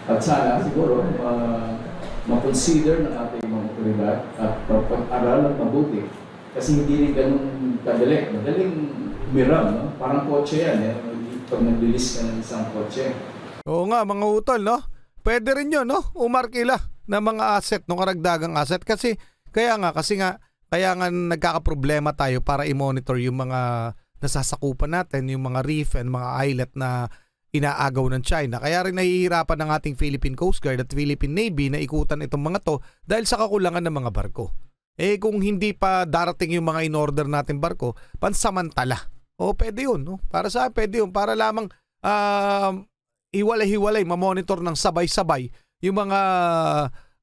At sana siguro ma-consider ng ating mga otoridad at pag-aralan mabuti. Kasi hindi rin ganun kadali. Madaling umiram, no? Parang kotse yan, eh. Pag nag-release ka ng isang kotse. Oo nga, mga utol, no? Pwede rin yun, no? Umarkila ng mga asset, no? Karagdagang asset. Kaya nga nagkakaproblema tayo para i-monitor yung mga nasasakupan natin, yung mga reef and mga islet na inaagaw ng China. Kaya rin nahihirapan ng ating Philippine Coast Guard at Philippine Navy na ikutan itong mga to dahil sa kakulangan ng mga barko. Kung hindi pa darating yung mga in-order natin barko, pansamantala. Pwede yun. No? Para sa pwede yun. Para lamang hiwalay-hiwalay, mamonitor ng sabay-sabay yung mga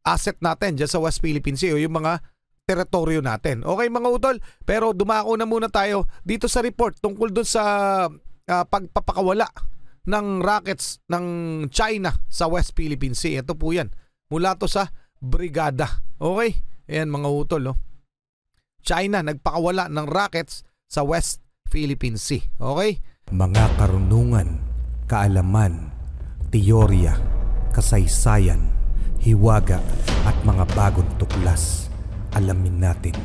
asset natin dyan sa West Philippine Sea o yung mga teritoryo natin. Okay mga utol, pero dumako na muna tayo dito sa report tungkol dun sa pagpapakawala ng rockets ng China sa West Philippine Sea. Ito po yan. Mula to sa brigada. Okay? Ayan mga utol. No? China nagpakawala ng rockets sa West Philippine Sea. Okay? Mga karunungan, kaalaman, teorya, kasaysayan, hiwaga at mga bagong tuklas. Alamin natin.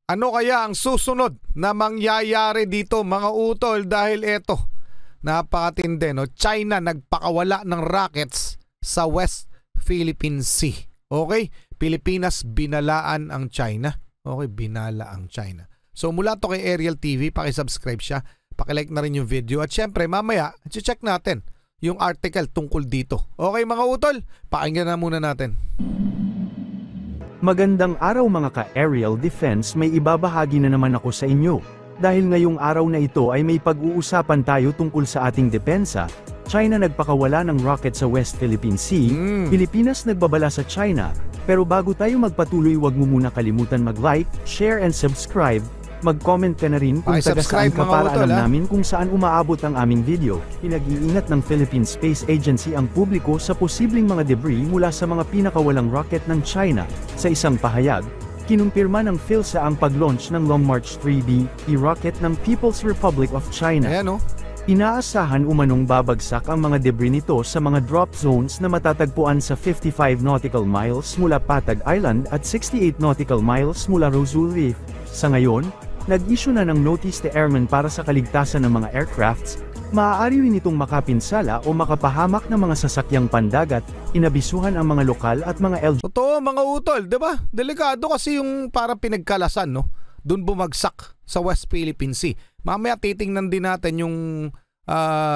Ano kaya ang susunod na mangyayari dito mga utol dahil eto, napakatindi, no? China nagpakawala ng rockets sa West Philippine Sea. Okay? Pilipinas binalaan ang China. Okay, binala ang China. So mula to kay Ariel TV, paki-subscribe siya, paki-like na rin yung video at syempre mamaya, check natin yung article tungkol dito. Okay mga utol, pakinggan na muna natin. Magandang araw mga ka-Aerial Defense, may ibabahagi na naman ako sa inyo. Dahil ngayong araw na ito ay may pag-uusapan tayo tungkol sa ating depensa. China nagpakawala ng rocket sa West Philippine Sea, Pilipinas nagbabala sa China. Pero bago tayo magpatuloy, wag mo muna kalimutan mag-like, share and subscribe. Mag-comment ka na rin kung taga saan ka para alam namin kung saan umaabot ang aming video. Pinag-iingat ng Philippine Space Agency ang publiko sa posibleng mga debris mula sa mga pinakawalang rocket ng China. Sa isang pahayag, kinumpirma ng PhilSA ang pag-launch ng Long March 3B rocket ng People's Republic of China. Ayan, Inaasahan umanong babagsak ang mga debris nito sa mga drop zones na matatagpuan sa 55 nautical miles mula Patag Island at 68 nautical miles mula Rosul Reef. Sa ngayon, nag-issue na ng notice to airmen para sa kaligtasan ng mga aircrafts. Maaari rin itong makapinsala o makapahamak ng mga sasakyang pandagat. Inabisuhan ang mga lokal at mga LG. Totoo mga utol, 'di ba? Delikado kasi yung parang pinagkalasan, no? Doon bumagsak sa West Philippine Sea. Mamaya titingnan din natin yung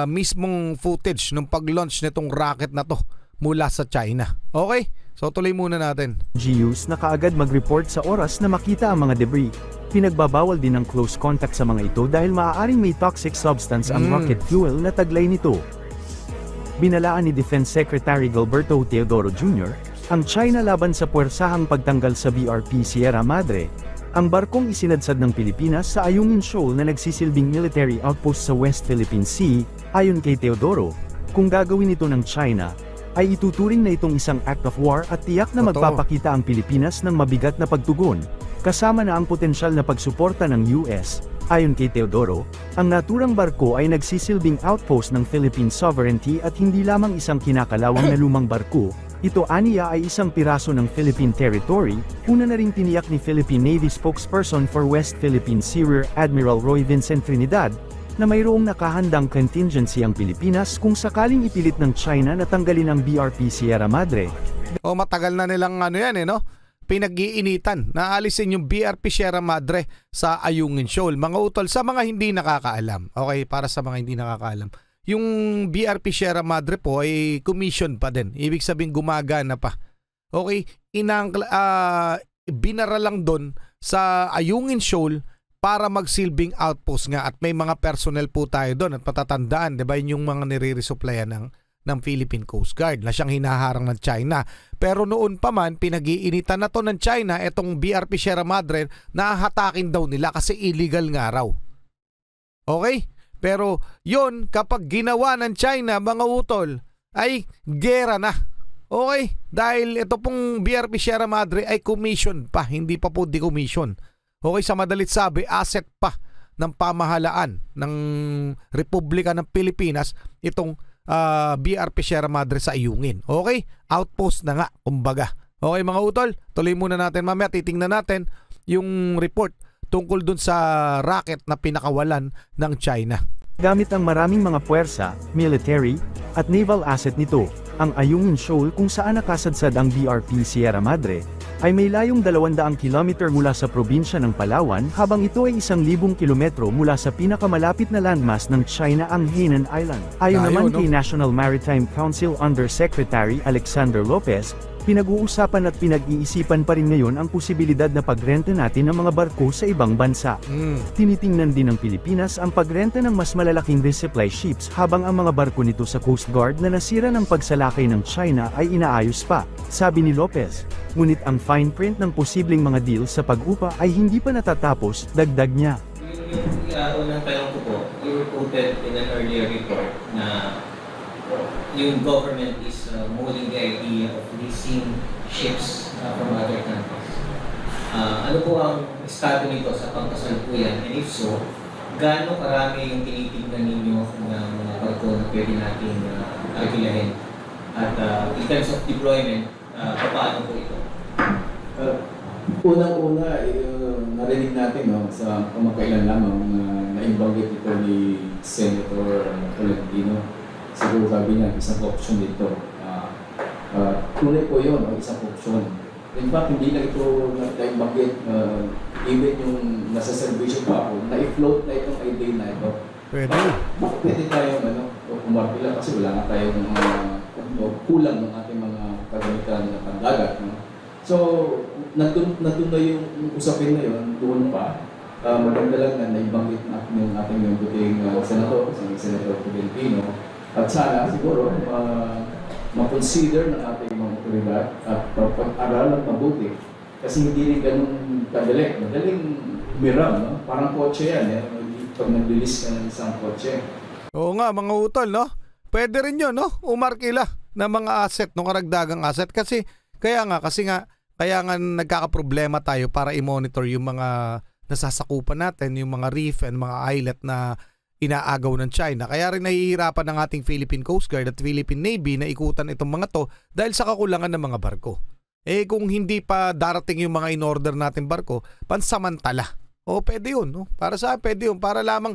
mismong footage ng pag-launch nitong rocket na to mula sa China. Okay? So tuloy muna natin. GUs na kaagad mag-report sa oras na makita ang mga debris. Pinagbabawal din ang close contact sa mga ito dahil maaaring may toxic substance ang rocket fuel na taglay nito. Binalaan ni Defense Secretary Gilberto Teodoro Jr. ang China laban sa puwersahang pagtanggal sa BRP Sierra Madre. Ang barkong isinadsad ng Pilipinas sa Ayungin Shoal na nagsisilbing military outpost sa West Philippine Sea. Ayon kay Teodoro, kung gagawin ito ng China, ay ituturing na itong isang act of war at tiyak na magpapakita ang Pilipinas ng mabigat na pagtugon, kasama na ang potensyal na pagsuporta ng US. Ayon kay Teodoro, ang naturang barko ay nagsisilbing outpost ng Philippine sovereignty at hindi lamang isang kinakalawang na lumang barko. Ito aniya ay isang piraso ng Philippine territory. Una na ring tiniyak ni Philippine Navy spokesperson for West Philippine Sea Rear Admiral Roy Vincent Trinidad, na mayroong nakahandang contingency ang Pilipinas kung sakaling ipilit ng China na tanggalin ang BRP Sierra Madre. Matagal na nilang no? Pinag-iinitan na alisin yung BRP Sierra Madre sa Ayungin Shoal. Mga utol, sa mga hindi nakakaalam, okay, para sa mga hindi nakakaalam, yung BRP Sierra Madre po ay commission pa din. Ibig sabihin gumagana pa. Okay, binara lang doon sa Ayungin Shoal para magsilbing outpost nga at may mga personnel po tayo doon at patatandaan, 'di ba, yung mga nire-resuplayan ng Philippine Coast Guard na siyang hinaharang ng China. Pero noon pa man, pinag-iinitan na to ng China etong BRP Sierra Madre na hatakin daw nila kasi illegal nga raw. Okay? Pero yon kapag ginawa ng China, mga utol, ay gera na. Okay? Dahil ito pong BRP Sierra Madre ay commission pa, hindi pa po decommission. Okay, sa madalit sabi, asset pa ng pamahalaan ng Republika ng Pilipinas itong BRP Sierra Madre sa Ayungin. Okay? Outpost na nga, kumbaga. Okay mga utol, tuloy muna natin mamaya. Titingnan natin yung report tungkol dun sa rocket na pinakawalan ng China. Gamit ang maraming mga puwersa, military, at naval asset nito, ang Ayungin Shoal kung saan nakasadsad ang BRP Sierra Madre, ay may layong 200 kilometer mula sa probinsya ng Palawan habang ito ay 1,000 kilometro mula sa pinakamalapit na landmass ng China ang Hainan Island. Ayon naman kay National Maritime Council Undersecretary Alexander Lopez, pinag-uusapan at pinag-iisipan pa rin ngayon ang posibilidad na pagrenta natin ng mga barko sa ibang bansa. Tinitingnan din ng Pilipinas ang pagrenta ng mas malalaking resupply ships habang ang mga barko nito sa Coast Guard na nasira ng pagsalakay ng China ay inaayos pa, sabi ni Lopez. Ngunit ang fine print ng posibleng mga deal sa pag-upa ay hindi pa natatapos, dagdag niya. Yung unang tanong ko po, you reported in an earlier report na yung government is mulling the idea of leasing ships from other countries. Ano po ang estado nito sa pangkasalukuyan? And if so, gaano karami yung tinitignan ninyo ng mga barko na pwede natin alkilahin? At in terms of deployment, paano po ito? Unang-una, narinig natin sa kamakailan lamang na naimbanggit ito ni Senator Tolentino. Siguro sabi niya, isang option dito. Tunay po yun, isang option. In fact, hindi na ito naimbanggit, even yung nasa servisyo pa ako, na-float na itong idea na ito. Pwede. Bakit pwede tayong kumarpila kasi wala nga tayong kulang ng ating mga kagamitan na pandagat. So, nandun na yung usapin na yun, doon pa. Maganda lang na naibanggit na yung ating yung buting senator, si Senator Tolentino. At sana siguro ma-consider ng ating mga otoridad at pag-aralan mabuti. Kasi hindi rin ganun kadali. Madaling umiram, no? Parang kotse yan. Pag nag-release ka ng isang kotse. Oo nga mga utol, no? Pwede rin yun, no? Umarkila ng mga asset, no? Karagdagang asset. Kasi kaya nga nagkakaproblema tayo para i-monitor yung mga nasasakupan natin, yung mga reef and mga islet na inaagaw ng China. Kaya rin nahihirapan ng ating Philippine Coast Guard at Philippine Navy na ikutan itong mga to dahil sa kakulangan ng mga barko. Kung hindi pa darating yung mga in-order natin barko, pansamantala. Pwede yun. No? Para sa pwede yun. Para lamang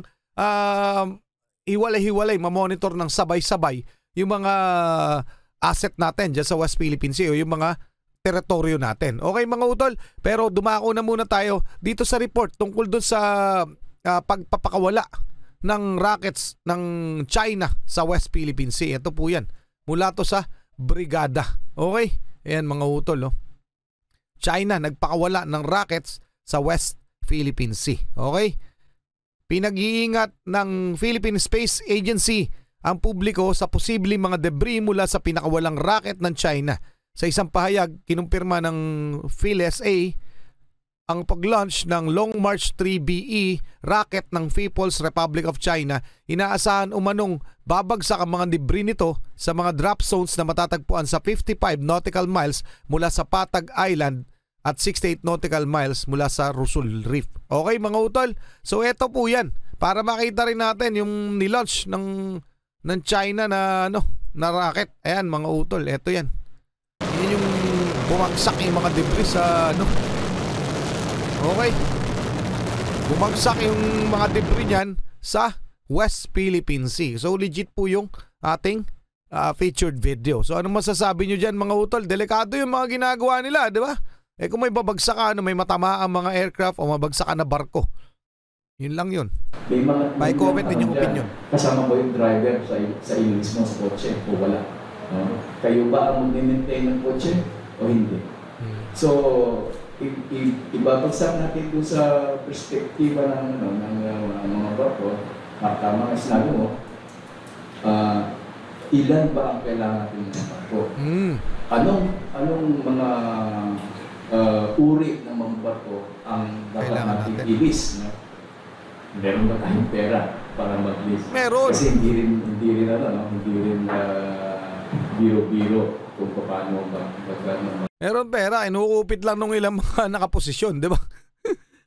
hiwalay-hiwalay, mamonitor ng sabay-sabay yung mga asset natin dyan sa West Philippine Sea o yung mga teritoryo natin. Okay mga utol, pero dumako na muna tayo dito sa report tungkol doon sa pagpapakawala ng rockets ng China sa West Philippine Sea. Ito po yan. Mula to sa brigada. Okay? Ayan mga utol. China nagpakawala ng rockets sa West Philippine Sea. Okay? Pinag-iingat ng Philippine Space Agency ang publiko sa posibleng mga debris mula sa pinakawalang rocket ng China. Sa isang pahayag, kinumpirma ng PhilSA ang pag-launch ng Long March 3BE rocket ng People's Republic of China. Inaasahan umanong babagsak ang mga debris nito sa mga drop zones na matatagpuan sa 55 nautical miles mula sa Patag Island at 68 nautical miles mula sa Rusul Reef. Okay mga utol? So eto po yan. Para makita rin natin yung nilaunch ng China na rocket. Ayan mga utol, eto yan. Yan yung bumagsak yung mga debris sa Okay. Bumagsak yung mga debris niyan sa West Philippine Sea. So legit po yung ating featured video. So ano masasabi nyo dyan mga utol? Delikado yung mga ginagawa nila, di ba? Kung may babagsak ka, may matama ang mga aircraft o mabagsak ka na barko. Yun lang yun. May comment din yung opinion. Kasama ba yung driver sa iyo mismo sa kotse o wala? Kayo ba ang mag-maintain ng kotse o hindi? So, ibabagsak natin doon sa perspektiba ng mga barko. Tama ang sinabi mo, ilan ba ang kailangan natin ng barko? Anong mga uri ng mga barko ang dapat natin i-lease? Meron ba tayong pera para mag-lease? Meron! Kasi hindi rin biro-biro kung paano magkano. Meron pera, inukupit lang nung ilang mga nakaposisyon, di ba?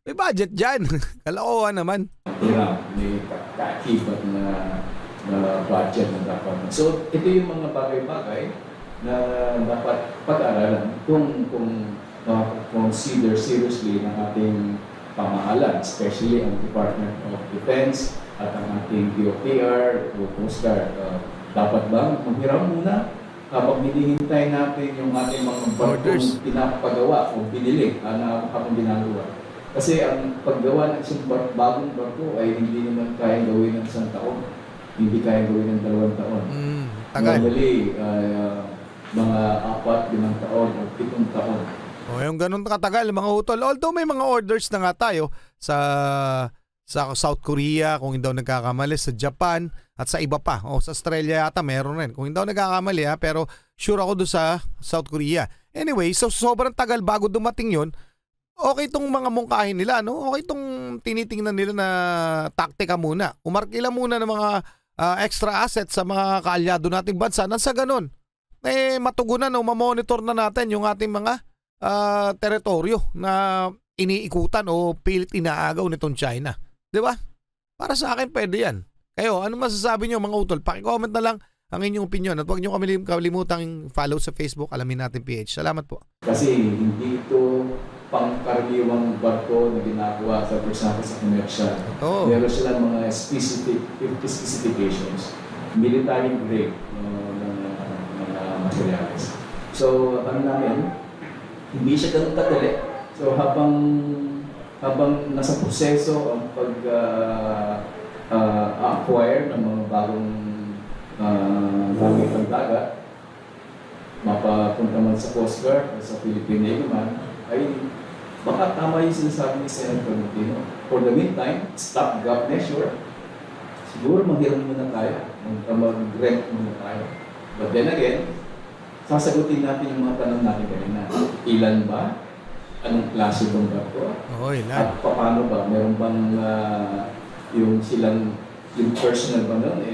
May budget dyan. Kalakuhan naman. May kaakibat na budget na dapat. So ito yung mga bagay-bagay na dapat pag-aralan kung consider seriously ng ating pamahalaan, especially ang Department of Defense at ang ating DOTR o Coast Guard. Dapat ba maghiram muna habang hinihintay natin yung ating mga barkong pinapagawa o binili na habang ginagawa? Kasi ang paggawa ng isang bagong barko ay hindi naman kaya gawin ng 1 taon. Hindi kaya gawin ng 2 taon. Tagal. Normally, mga 4, 5 taon o 7 taon. O yung ganun katagal mga utol. Although may mga orders na nga tayo sa South Korea, kung hindi daw nagkakamali, sa Japan at sa iba pa. O sa Australia yata meron rin. Kung hindi daw nagkakamali pero sure ako doon sa South Korea. Anyway, so sobrang tagal bago dumating yun. Okay itong mga mungkahin nila, no? Okay itong tinitingnan nila na taktika muna. Umarkila muna ng mga extra assets sa mga kaalyado nating bansa. Nang sa ganun, matugunan o mamonitor na natin yung ating mga teritoryo na iniikutan o pilit inaagaw nitong China. Di ba? Para sa akin, pwede yan. Kayo, ano masasabi nyo mga utol? Paki-comment na lang ang inyong opinion at huwag nyo kalimutang follow sa Facebook, Alamin Natin PH. Salamat po. Kasi hindi ito pangkaraniwang barko na ginagawa sa persona sa commercial. Meron silang mga specifications, military grade mga materials. So, ano namin, hindi siya ganun kadali. So, habang nasa proseso ang pag-acquire ng mga bagong gamit ng dagat, mapapunta man sa Coast Guard o sa Philippine Navy man, ay baka tama yung sinasabi ni Senator Tolentino. For the meantime, stopgap measure, siguro maghiram muna tayo, mag-rent muna tayo. But then again, sasagutin natin yung mga tanong natin kanina. Ilan ba? Anong klase bang barko? Ilan. At paano ba? Meron bang yung personal ba nun?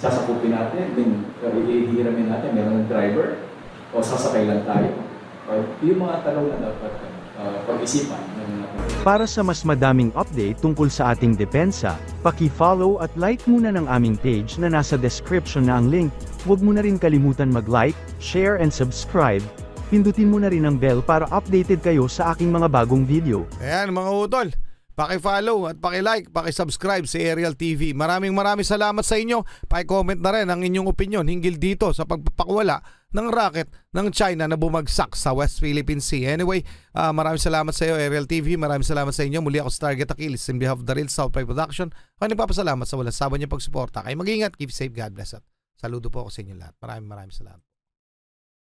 Sasakupin natin, ihihiramin natin, meron ng driver? O sasakay lang tayo? Yung mga tanong na dapat pag-isipan. Para sa mas madaming update tungkol sa ating depensa, paki-follow at like muna ng aming page na nasa description na ang link. Huwag mo na rin kalimutan mag-like, share and subscribe. Pindutin mo na rin ang bell para updated kayo sa aking mga bagong video. Ayan mga utol, paki-follow at paki-like, paki-subscribe sa Aerial TV. Maraming salamat sa inyo. Paki-comment na rin ang inyong opinion hinggil dito sa pagpapakwala ng rocket ng China na bumagsak sa West Philippine Sea. Anyway, maraming salamat sa iyo Aerial TV. Maraming salamat sa inyo. Muli ako sa Target Achilles in behalf of the Real South Pride Production. Ako nagpapasalamat sa walang sawa niyo pagsuporta. Kayo mag-ingat, keep safe, God bless. Saludo po ako sa inyo lahat. Maraming salamat.